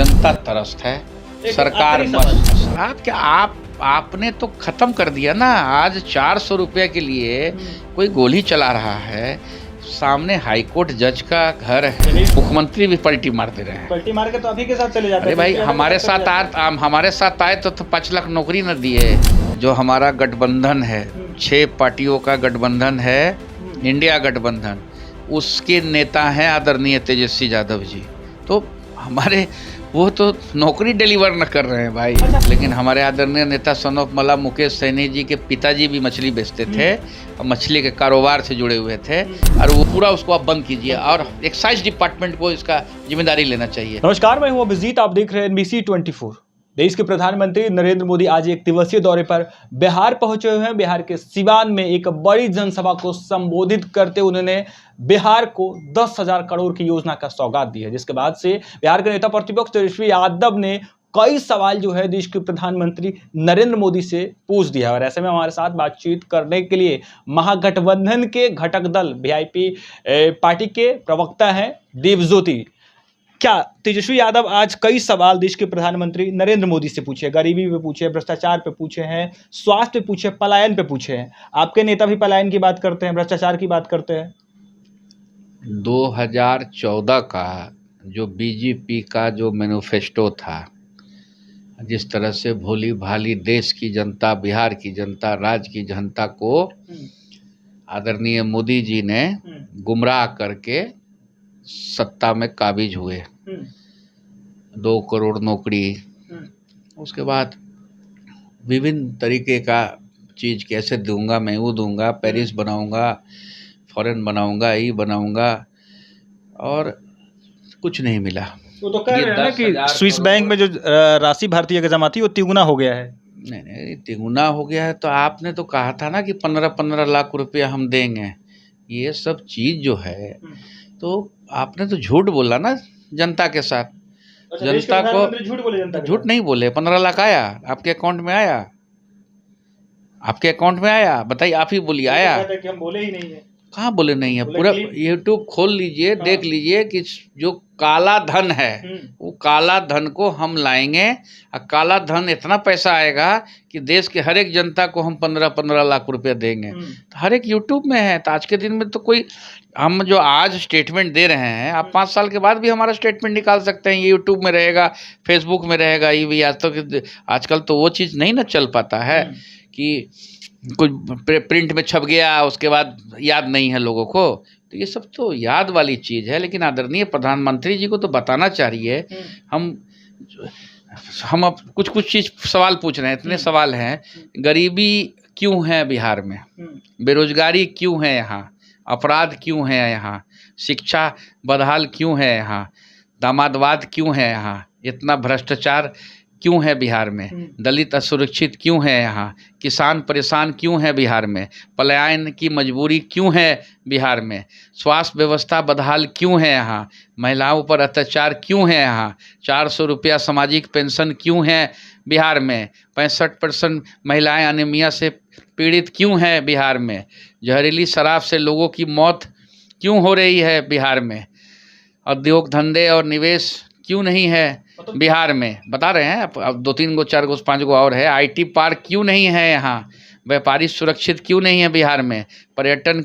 जनता त्रस्त है, सरकार मस्त। आपने तो खत्म कर दिया ना। आज 400 रुपये के लिए कोई गोली चला रहा है, सामने हाईकोर्ट जज का घर है, मुख्यमंत्री भी पलटी मार दे रहे हैं। पलटी मार के तो अभी के साथ चले जाते हैं। अरे भाई, हमारे साथ आए तो 5 लाख नौकरी न दिए। जो हमारा गठबंधन है, 6 पार्टियों का गठबंधन है, इंडिया गठबंधन, उसके नेता हैं आदरणीय तेजस्वी यादव जी। तो हमारे वो तो नौकरी डिलीवर न कर रहे हैं भाई। लेकिन हमारे आदरणीय नेता सन ऑफ मला मुकेश सैनी जी के पिताजी भी मछली बेचते थे और मछली के कारोबार से जुड़े हुए थे, और वो पूरा उसको आप बंद कीजिए और एक्साइज डिपार्टमेंट को इसका जिम्मेदारी लेना चाहिए। नमस्कार, मैं हूं अभिजीत, आप देख रहे हैं NBC 24। देश के प्रधानमंत्री नरेंद्र मोदी आज एक दिवसीय दौरे पर बिहार पहुंचे हुए हैं। बिहार के सिवान में एक बड़ी जनसभा को संबोधित करते उन्होंने बिहार को 10,000 करोड़ की योजना का सौगात दी है, जिसके बाद से बिहार के नेता प्रतिपक्ष तेजस्वी यादव ने कई सवाल जो है देश के प्रधानमंत्री नरेंद्र मोदी से पूछ दिया। और ऐसे में हमारे साथ बातचीत करने के लिए महागठबंधन के घटक दल VIP पार्टी के प्रवक्ता हैं देवज्योति। क्या तेजस्वी यादव आज कई सवाल देश के प्रधानमंत्री नरेंद्र मोदी से पूछे, गरीबी पे पूछे, भ्रष्टाचार पे पूछे हैं, स्वास्थ्य पे पूछे, पलायन पे पूछे हैं। आपके नेता भी पलायन की बात करते हैं, भ्रष्टाचार की बात करते हैं। 2014 का जो BJP का जो मैनिफेस्टो था, जिस तरह से भोली भाली देश की जनता, बिहार की जनता, राज्य की जनता को आदरणीय मोदी जी ने गुमराह करके सत्ता में काबिज हुए, 2 करोड़ नौकरी, उसके बाद विभिन्न तरीके का चीज़, कैसे दूंगा, मैं वो दूंगा, पेरिस बनाऊंगा, फॉरेन बनाऊंगा, ये बनाऊंगा, और कुछ नहीं मिला। वो तो कह रहे हैं ना कि स्विस बैंक में जो राशि भारतीय जमा थी वो तिगुना हो गया है। नहीं, तिगुना हो गया है तो आपने तो कहा था ना कि 15-15 लाख रुपया हम देंगे। ये सब चीज़ जो है, तो आपने तो झूठ बोला ना जनता के साथ। अच्छा, जनता को झूठ बोले, जनता झूठ नहीं बोले। 15 लाख आया आपके अकाउंट में, आया आपके अकाउंट में, आया, बताइए, आप ही बोलिए आया। कि हम बोले ही नहीं है। कहाँ बोले नहीं है? पूरा YouTube खोल लीजिए, देख लीजिए कि जो काला धन है वो काला धन को हम लाएंगे, और काला धन इतना पैसा आएगा कि देश के हर एक जनता को हम 15-15 लाख रुपया देंगे। तो हर एक YouTube में है। तो आज के दिन में तो कोई, हम जो आज स्टेटमेंट दे रहे हैं, आप 5 साल के बाद भी हमारा स्टेटमेंट निकाल सकते हैं। ये YouTube में रहेगा, फेसबुक में रहेगा, ये भी। आजकल तो वो चीज़ नहीं ना चल पाता है कि कुछ प्रिंट में छप गया, उसके बाद याद नहीं है लोगों को। तो ये सब तो याद वाली चीज़ है। लेकिन आदरणीय प्रधानमंत्री जी को तो बताना चाहिए। हम अब कुछ चीज़ सवाल पूछ रहे हैं, इतने सवाल हैं। गरीबी क्यों है बिहार में? बेरोजगारी क्यों है यहाँ? अपराध क्यों है यहाँ? शिक्षा बदहाल क्यों है यहाँ? दामादवाद क्यों है यहाँ? इतना भ्रष्टाचार क्यों है बिहार में? दलित असुरक्षित क्यों है यहाँ? किसान परेशान क्यों है बिहार में? पलायन की मजबूरी क्यों है बिहार में? स्वास्थ्य व्यवस्था बदहाल क्यों है यहाँ? महिलाओं पर अत्याचार क्यों है यहाँ? 400 रुपया सामाजिक पेंशन क्यों है बिहार में? 65% महिलाएं अनीमिया से पीड़ित क्यों है बिहार में? जहरीली शराब से लोगों की मौत क्यों हो रही है बिहार में? उद्योग धंधे और निवेश क्यों नहीं है बिहार में? बता रहे हैं अब 2-3 गो 4 गो 5 गो और है। IT पार्क क्यों नहीं है यहाँ? व्यापारी सुरक्षित क्यों नहीं है बिहार में? पर्यटन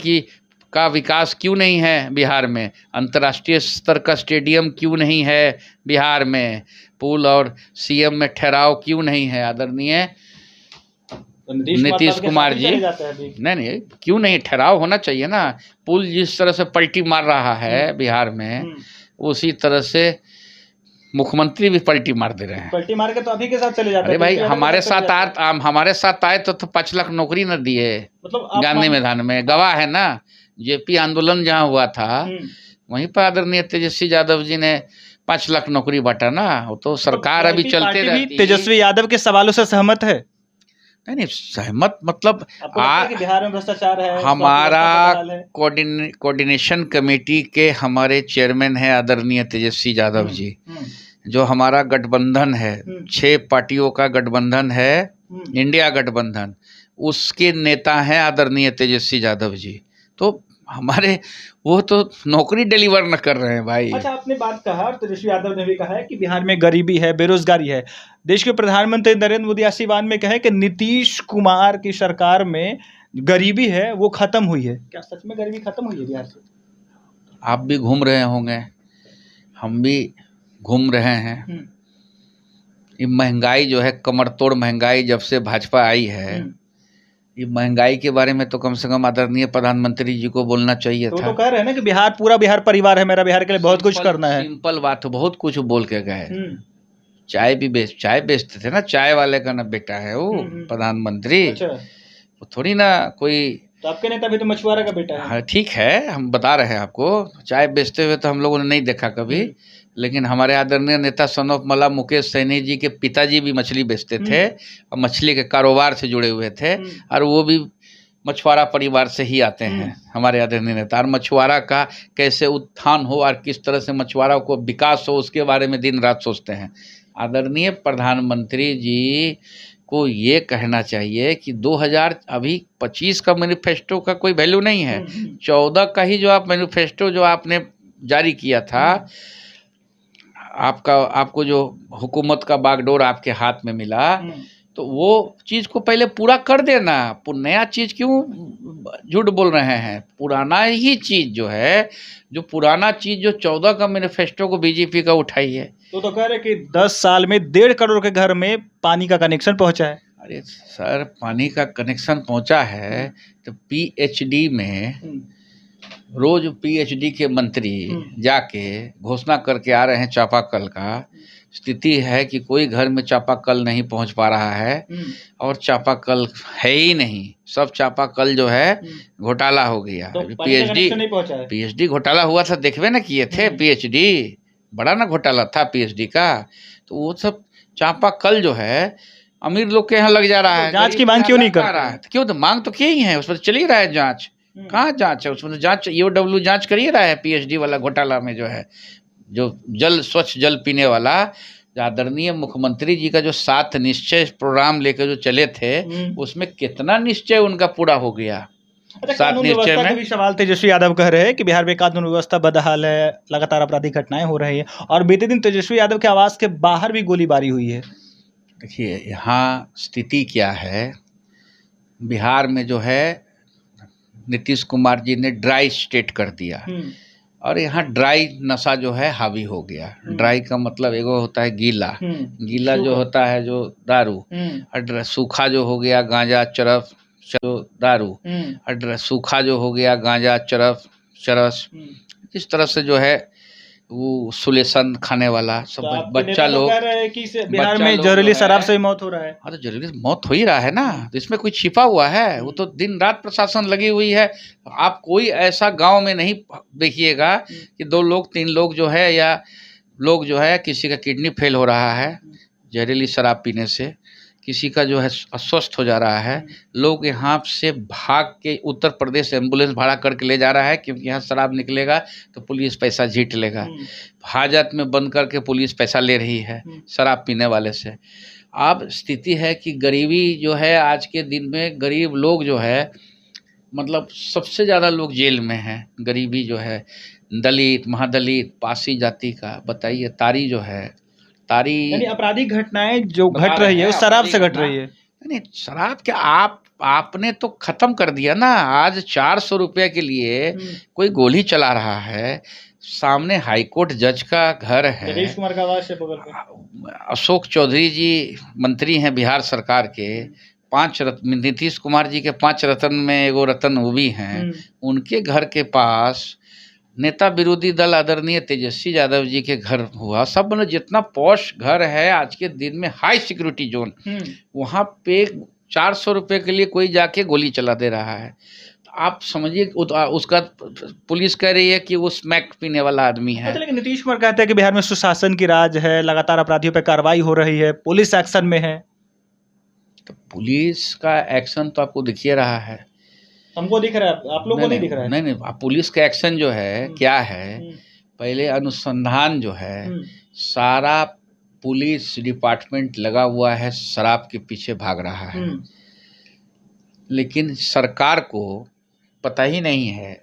का विकास क्यों नहीं है बिहार में? अंतर्राष्ट्रीय स्तर का स्टेडियम क्यों नहीं है बिहार में? पुल और CM में ठहराव क्यों नहीं है? आदरणीय नीतीश कुमार जी, नहीं, क्यों नहीं? ठहराव होना चाहिए ना। पुल जिस तरह से पलटी मार रहा है बिहार में, उसी तरह से मुख्यमंत्री भी पलटी मार दे रहे हैं। पलटी मार के तो अभी के साथ चले जाते हैं। अरे भाई, हमारे साथ आए तो 5 लाख नौकरी न दिए। मतलब गांधी मैदान में गवाह है ना, JP आंदोलन जहाँ हुआ था, वहीं पर आदरणीय तेजस्वी यादव जी ने 5 लाख नौकरी बांटा ना। वो तो सरकार अभी चलते रहती। तेजस्वी यादव के सवालों से सहमत है? नहीं, सहमत मतलब बिहार में भ्रष्टाचार है। हमारा कोऑर्डिनेशन कमेटी के हमारे चेयरमैन हैं आदरणीय तेजस्वी यादव जी। जो हमारा गठबंधन है, 6 पार्टियों का गठबंधन है, इंडिया गठबंधन, उसके नेता हैं आदरणीय तेजस्वी यादव जी। तो हमारे वो तो नौकरी डिलीवर न कर रहे हैं भाई। अच्छा, आपने बात कहा और तेजस्वी यादव ने भी कहा है कि बिहार में गरीबी है, बेरोजगारी है। देश के प्रधानमंत्री नरेंद्र मोदी आज सिवान में कहे कि नीतीश कुमार की सरकार में गरीबी है वो खत्म हुई है। क्या सच में गरीबी खत्म हुई है बिहार से? आप भी घूम रहे होंगे, हम भी घूम रहे हैं। ये महंगाई जो है, कमर तोड़ महंगाई जब से भाजपा आई है, ये महंगाई के बारे में तो कम से कम आदरणीय प्रधानमंत्री जी को बोलना चाहिए था। तो कह रहे हैं ना कि बिहार, पूरा बिहार परिवार है मेरा, बिहार के लिए बहुत कुछ करना है। सिंपल बात है, बहुत कुछ बोल के गए। चाय बेचते थे ना, चाय वाले का ना बेटा है वो प्रधानमंत्री। अच्छा। वो थोड़ी ना कोई, तो आपके नेता भी तो मछुआरा का बेटा है। हाँ ठीक है, हम बता रहे हैं आपको, चाय बेचते हुए तो हम लोगों ने नहीं देखा कभी, लेकिन हमारे आदरणीय नेता सन ऑफ मला मुकेश सैनी जी के पिताजी भी मछली बेचते थे और मछली के कारोबार से जुड़े हुए थे, और वो भी मछुआरा परिवार से ही आते हैं हमारे आदरणीय नेता। और मछुआरा का कैसे उत्थान हो और किस तरह से मछुआरा को विकास हो, उसके बारे में दिन रात सोचते हैं। आदरणीय प्रधानमंत्री जी को ये कहना चाहिए कि 2025 का मैनिफेस्टो का कोई वैल्यू नहीं है। 14 का ही जो आप मैनिफेस्टो जो आपने जारी किया था, आपको जो हुकूमत का बागडोर आपके हाथ में मिला, तो वो चीज़ को पहले पूरा कर देना। नया चीज़ क्यों झूठ बोल रहे हैं? पुराना ही चीज़ जो है, जो पुराना चीज़ जो 14 का मैनिफेस्टो को बीजेपी का उठाई है। तो कह रहे कि 10 साल में 1.5 करोड़ के घर में पानी का कनेक्शन पहुंचा है। अरे सर, पानी का कनेक्शन पहुंचा है तो पीएचडी में रोज पीएचडी के मंत्री जाके घोषणा करके आ रहे हैं चापाकल का। स्थिति है कि कोई घर में चापाकल नहीं पहुंच पा रहा है, और चापाकल है ही नहीं। सब चापाकल जो है घोटाला हो गया। तो पीएचडी घोटाला हुआ था, देखबे ना किए थे। पीएचडी बड़ा ना घोटाला था पीएचडी का। तो वो सब चापाकल जो है अमीर लोग के यहाँ लग जा रहा है। जांच की मांग क्यों नहीं कर रहा है? क्यों? तो मांग तो किए ही है, उसमें चल ही रहा है जांच। कहाँ जांच है उसमें? तो जांच EOW जांच कर ही रहा है पीएचडी वाला घोटाला में, जो है जो स्वच्छ जल पीने वाला। आदरणीय मुख्यमंत्री जी का जो 7 निश्चय प्रोग्राम लेकर जो चले थे, उसमें कितना निश्चय उनका पूरा हो गया? 7 निश्चय में भी सवाल तेजस्वी यादव कह रहे हैं कि बिहार में कानून व्यवस्था बदहाल है, लगातार आपराधिक घटनाएं हो रही है, और बीते दिन तेजस्वी यादव के आवास के बाहर भी गोलीबारी हुई है। देखिए, यहाँ स्थिति क्या है, बिहार में जो है नीतीश कुमार जी ने ड्राई स्टेट कर दिया, और यहाँ ड्राई नशा जो है हावी हो गया। ड्राई का मतलब एगो होता है गीला जो होता है जो दारू, और सूखा जो हो गया गांजा चरस दारू, और सूखा जो हो गया गांजा चरस। इस तरह से जो है वो सुलेशन खाने वाला सब बच्चा लोग कह रहे हैं कि बिहार में जहरीली शराब से मौत हो रहा है। हाँ, तो जहरीली मौत हो ही रहा है ना, तो इसमें कोई छिपा हुआ है? वो तो दिन रात प्रशासन लगी हुई है। आप कोई ऐसा गांव में नहीं देखिएगा कि 2 लोग 3 लोग जो है, या लोग जो है किसी का किडनी फेल हो रहा है जहरीली शराब पीने से, किसी का जो है अस्वस्थ हो जा रहा है। लोग यहाँ से भाग के उत्तर प्रदेश एम्बुलेंस भाड़ा करके ले जा रहा है, क्योंकि यहाँ शराब निकलेगा तो पुलिस पैसा झीट लेगा। हाजत में बंद करके पुलिस पैसा ले रही है शराब पीने वाले से। अब स्थिति है कि गरीबी जो है, आज के दिन में गरीब लोग जो है, मतलब सबसे ज़्यादा लोग जेल में हैं। गरीबी जो है, दलित, महादलित, पासी जाति का बताइए, तारी जो है, तारी यानी आपराधिक घटनाएं जो घट रही है, शराब से घट रही है। नहीं, शराब क्या आपने तो खत्म कर दिया ना। आज 400 रुपये के लिए कोई गोली चला रहा है, सामने हाईकोर्ट जज का घर है, नीतीश कुमार का आवास है बगल में। अशोक चौधरी जी मंत्री हैं बिहार सरकार के, 5 रत्न, नीतीश कुमार जी के 5 रत्न में एगो रत्न वो भी हैं। उनके घर के पास नेता विरोधी दल आदरणीय तेजस्वी यादव जी के घर हुआ। सब मतलब जितना पॉश घर है आज के दिन में, हाई सिक्योरिटी जोन, वहाँ पे 400 रुपये के लिए कोई जाके गोली चला दे रहा है। तो आप समझिए, उसका पुलिस कह रही है कि वो स्मैक पीने वाला आदमी है। लेकिन नीतीश कुमार कहते हैं कि बिहार में सुशासन की राज है, लगातार अपराधियों पर कार्रवाई हो रही है, पुलिस एक्शन में है। तो पुलिस का एक्शन तो आपको दिख रहा है, हमको दिख रहा है, आप लोग को नहीं दिख रहा है। नहीं, पुलिस का एक्शन जो है क्या है, पहले अनुसंधान जो है, सारा पुलिस डिपार्टमेंट लगा हुआ है शराब के पीछे भाग रहा है। लेकिन सरकार को पता ही नहीं है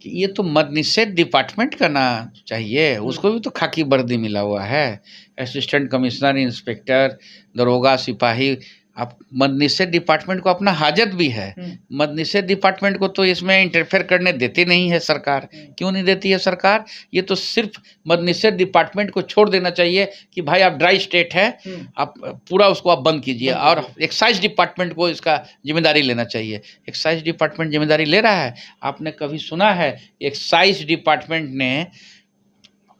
कि ये तो मद निषेध डिपार्टमेंट का ना चाहिए, उसको भी तो खाकी वर्दी मिला हुआ है, असिस्टेंट कमिश्नर, इंस्पेक्टर, दरोगा, सिपाही। आप मद निषेध डिपार्टमेंट को अपना हाजत भी है, मद निषेध डिपार्टमेंट को तो इसमें इंटरफेयर करने देती नहीं है सरकार। क्यों नहीं देती है सरकार? ये तो सिर्फ मद निषेध डिपार्टमेंट को छोड़ देना चाहिए कि भाई आप ड्राई स्टेट है, आप पूरा उसको आप बंद कीजिए, और एक्साइज डिपार्टमेंट को इसका जिम्मेदारी लेना चाहिए। एक्साइज डिपार्टमेंट जिम्मेदारी ले रहा है? आपने कभी सुना है एक्साइज डिपार्टमेंट ने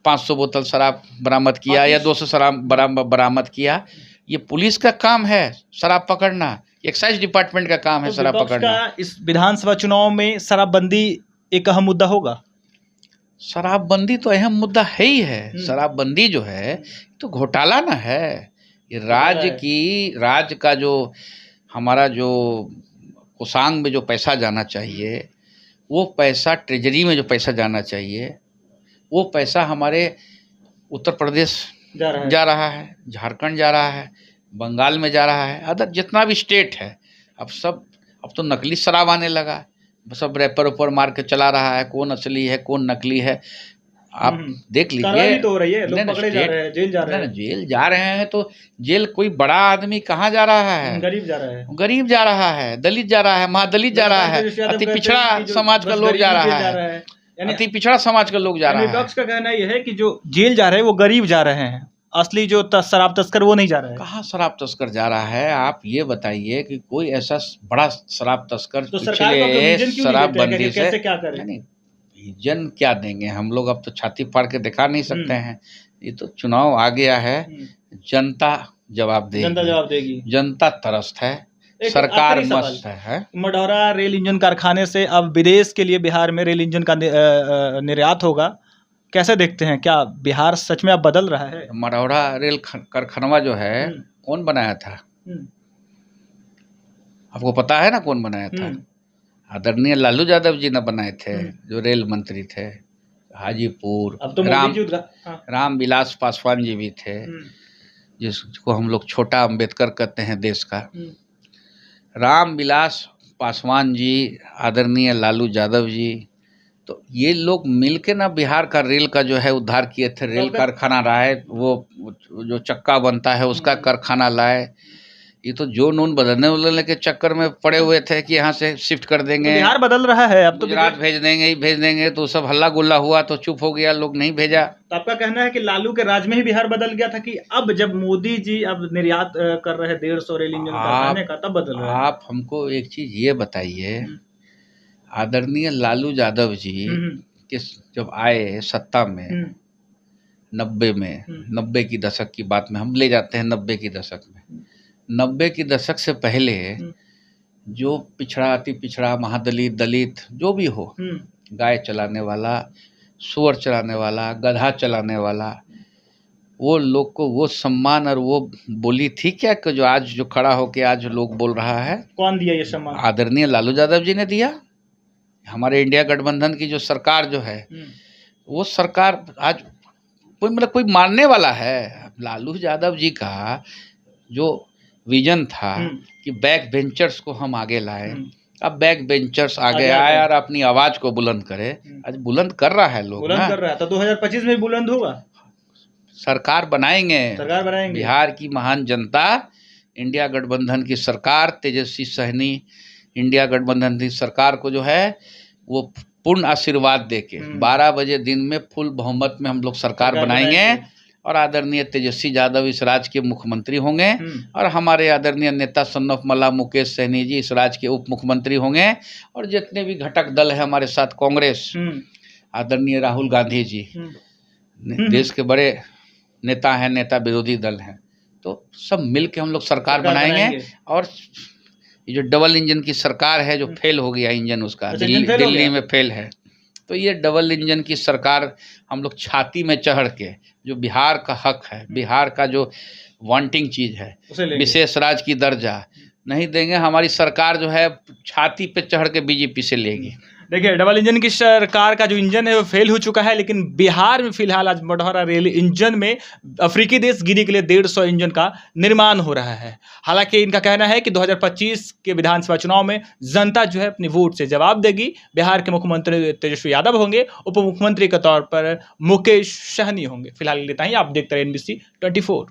500 बोतल शराब बरामद किया या 200 शराब बरामद किया? ये पुलिस का काम है शराब पकड़ना, एक्साइज डिपार्टमेंट का काम है शराब पकड़ना। इस विधानसभा चुनाव में शराबबंदी एक अहम मुद्दा होगा। शराबबंदी तो अहम मुद्दा है ही है। शराबबंदी जो है तो घोटाला ना है, ये राज्य का जो हमारा जो कोषांग में जो पैसा जाना चाहिए, वो पैसा ट्रेजरी में जो पैसा जाना चाहिए, वो पैसा हमारे उत्तर प्रदेश जा रहा है, झारखंड जा रहा है, बंगाल में जा रहा है, अदर जितना भी स्टेट है। अब तो नकली शराब आने लगा, सब रैपर ऊपर मार के चला रहा है, कौन असली है कौन नकली है। आप देख लीजिए, तो हो रही है, लोग पकड़े जा रहे हैं, जेल जा रहे हैं। जेल जा रहे हैं तो जेल कोई बड़ा आदमी कहाँ जा रहा है? गरीब जा रहा है, गरीब जा रहा है, दलित जा रहा है, महादलित जा रहा है, अति पिछड़ा समाज का लोग जा रहा है, अति पिछड़ा समाज का लोग जा रहा है। विपक्ष का कहना यह है कि जो जेल जा रहे हैं वो गरीब जा रहे हैं, असली जो शराब तस्कर वो नहीं जा रहा है। कहाँ शराब तस्कर जा रहा है? आप ये बताइए कि कोई ऐसा बड़ा शराब तस्कर तो पिछले शराबबंदी से क्या करे? विजन क्या देंगे हम लोग? अब तो छाती फाड़ के दिखा नहीं सकते हैं। ये तो चुनाव आ गया है, जनता जवाब देगी, जनता त्रस्त है, सरकार मस्त है। मढ़ौरा रेल इंजन कारखाने से अब विदेश के लिए बिहार में रेल इंजन का निर्यात होगा, कैसे देखते हैं? क्या बिहार सच में अब बदल रहा है? मढ़ौरा रेल कारखाना जो है कौन बनाया था? आपको पता है ना कौन बनाया था? आदरणीय लालू यादव जी ने बनाए थे, जो रेल मंत्री थे। हाजीपुर अब तो रामविलास पासवान जी भी थे, जिसको हम लोग छोटा अंबेडकर कहते हैं देश का। रामविलास पासवान जी, आदरणीय लालू यादव जी, तो ये लोग मिलके ना बिहार का रेल का जो है उद्धार किए थे। रेल कारखाना लाए, वो जो चक्का बनता है उसका कारखाना लाए। ये तो जो नून बदलने के चक्कर में पड़े हुए थे कि यहाँ से शिफ्ट कर देंगे, तो बिहार बदल रहा है, अब तो गुजरात भेज देंगे, तो सब हल्ला गुल्ला हुआ तो चुप हो गया, लोग नहीं भेजा। तो आपका कहना है कि लालू के राज में ही बिहार बदल गया था कि अब जब मोदी जी अब निर्यात कर रहे हैं 150 रेल इंजन कारखाने का, तब बदल रहा है? आप हमको एक चीज ये बताइए, आदरणीय लालू यादव जी के जब आए सत्ता में 90 की दशक की बात में हम ले जाते हैं, 90 की दशक में, 90 की दशक से पहले जो पिछड़ा, अति पिछड़ा, महादलित, दलित जो भी हो, गाय चलाने वाला, सुअर चलाने वाला, गधा चलाने वाला, वो लोग को वो सम्मान और वो बोली थी क्या कि जो आज जो खड़ा होके आज लोग बोल रहा है? कौन दिया ये सम्मान? आदरणीय लालू यादव जी ने दिया। हमारे इंडिया गठबंधन की जो सरकार जो है, वो सरकार आज कोई मानने वाला है? लालू यादव जी का जो विजन था कि बैक बेंचर्स को हम आगे लाए, अब बैक बेंचर्स आगे आए और अपनी आवाज को बुलंद करे। आज बुलंद कर रहा है लोग, बुलंद कर रहा है, तो 2025 में बुलंद होगा। सरकार बनाएंगे बिहार की महान जनता, इंडिया गठबंधन की सरकार, तेजस्वी सहनी इंडिया गठबंधन की सरकार को जो है वो पूर्ण आशीर्वाद देके 12 बजे दिन में फुल बहुमत में हम लोग सरकार बनाएंगे और आदरणीय तेजस्वी यादव इस राज्य के मुख्यमंत्री होंगे और हमारे आदरणीय नेता सन ऑफ मला मुकेश सहनी जी इस राज्य के उप मुख्यमंत्री होंगे और जितने भी घटक दल है हमारे साथ, कांग्रेस, आदरणीय राहुल गांधी जी देश के बड़े नेता हैं, नेता विरोधी दल हैं, तो सब मिल के हम लोग सरकार बनाएंगे। और ये जो डबल इंजन की सरकार है, जो फेल हो गया इंजन उसका, दिल्ली में फेल है, तो ये डबल इंजन की सरकार हम लोग छाती में चढ़ के, जो बिहार का हक है, बिहार का जो वांटिंग चीज़ है, विशेष राज्य की दर्जा नहीं देंगे। हमारी सरकार जो है छाती पे चढ़ के बीजेपी से लेगी। देखिए, डबल इंजन की सरकार का जो इंजन है वो फेल हो चुका है, लेकिन बिहार में फिलहाल आज मढ़ौरा रेल इंजन में अफ्रीकी देश गिनी के लिए 150 इंजन का निर्माण हो रहा है। हालांकि इनका कहना है कि 2025 के विधानसभा चुनाव में जनता जो है अपनी वोट से जवाब देगी। बिहार के मुख्यमंत्री तेजस्वी यादव होंगे, उप मुख्यमंत्री के तौर पर मुकेश सहनी होंगे। फिलहाल इतना ही, आप देखते रहे NBC 24।